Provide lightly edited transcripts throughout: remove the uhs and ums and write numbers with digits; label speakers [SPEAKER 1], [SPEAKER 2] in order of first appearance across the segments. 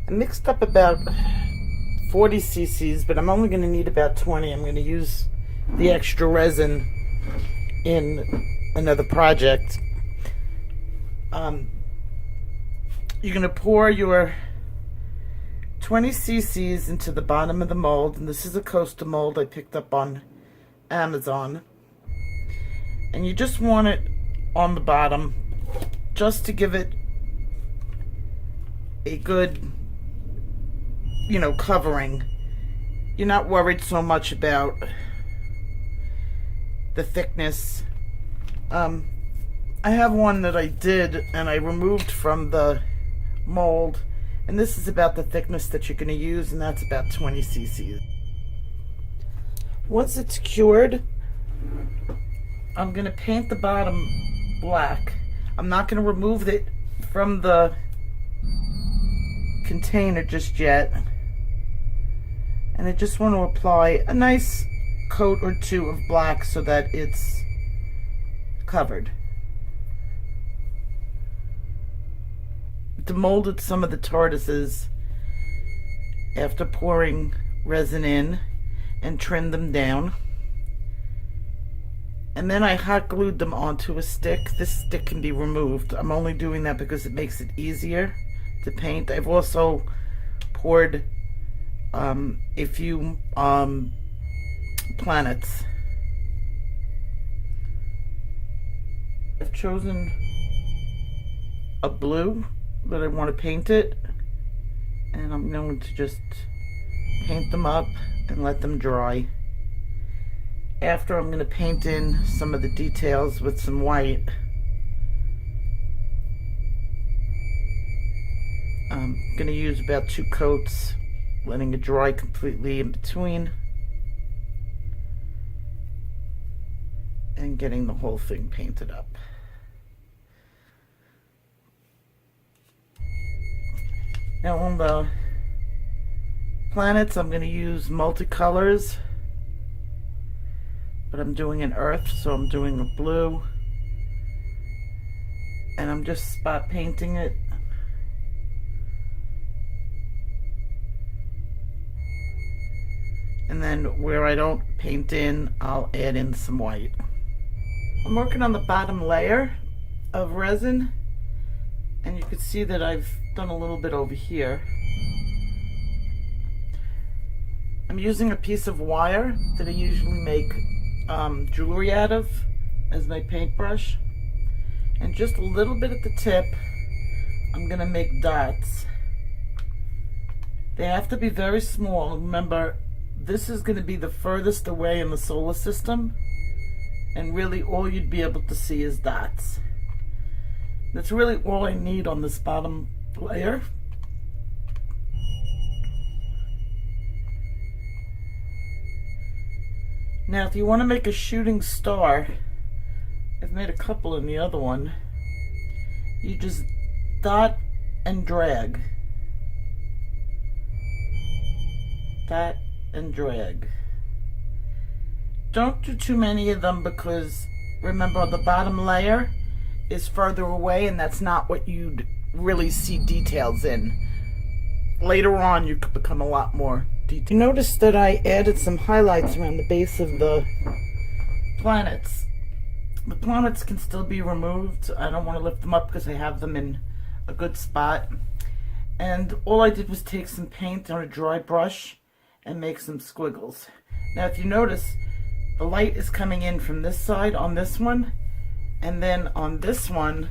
[SPEAKER 1] I mixed up about 40 cc's, but I'm only going to need about 20. I'm going to use the extra resin in another project. You're going to pour your 20 cc's into the bottom of the mold, and this is a coaster mold I picked up on Amazon. And you just want it on the bottom just to give it a good, covering. You're not worried so much about the thickness. I have one that I did and I removed from the mold, and this is about the thickness that you're going to use, and that's about 20 cc's. Once it's cured, I'm going to paint the bottom black. I'm not going to remove it from the container just yet. And I just want to apply a nice coat or two of black so that it's covered. Demolded some of the tortoises after pouring resin in and trimmed them down. And then I hot glued them onto a stick. This stick can be removed. I'm only doing that because it makes it easier to paint. I've also poured a few planets. I've chosen a blue that I want to paint it, and I'm going to just paint them up and let them dry. After, I'm going to paint in some of the details with some white. I'm going to use about 2 coats, letting it dry completely in between, and getting the whole thing painted up. Now on the planets, I'm going to use multicolors, but I'm doing an earth, so I'm doing a blue, and I'm just spot painting it. And then where I don't paint in, I'll add in some white. I'm working on the bottom layer of resin, and you can see that I've done a little bit over here. I'm using a piece of wire that I usually make jewelry out of as my paintbrush, and just a little bit at the tip I'm gonna make dots. They have to be very small. Remember, this is going to be the furthest away in the solar system, and really all you'd be able to see is dots. That's really all I need on this bottom layer. Now if you want to make a shooting star, I've made a couple in the other one, you just dot and drag. Dot and drag. Don't do too many of them, because remember, the bottom layer is further away, and that's not what you'd really see details in. Later on you could become a lot more detailed. You notice that I added some highlights around the base of the planets. The planets can still be removed. I don't want to lift them up because I have them in a good spot. And all I did was take some paint on a dry brush and make some squiggles. Now if you notice, the light is coming in from this side on this one, and then on this one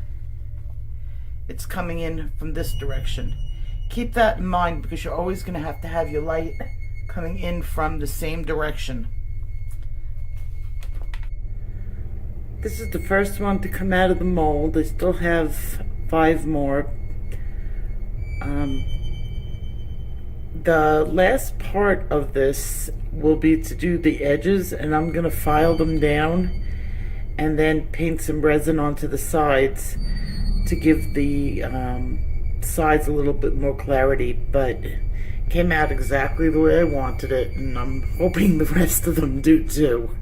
[SPEAKER 1] it's coming in from this direction. Keep that in mind, because you're always going to have your light coming in from the same direction. This is the first one to come out of the mold. I still have 5 more. The last part of this will be to do the edges, and I'm going to file them down and then paint some resin onto the sides to give the sides a little bit more clarity, but it came out exactly the way I wanted it, and I'm hoping the rest of them do too.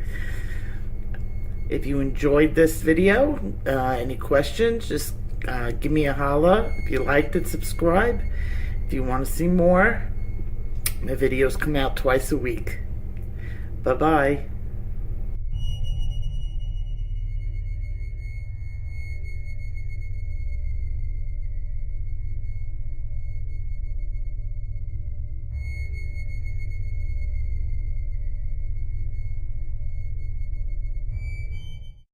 [SPEAKER 1] If you enjoyed this video, any questions, just give me a holla. If you liked it, subscribe. If you want to see more, my videos come out twice a week. Bye-bye.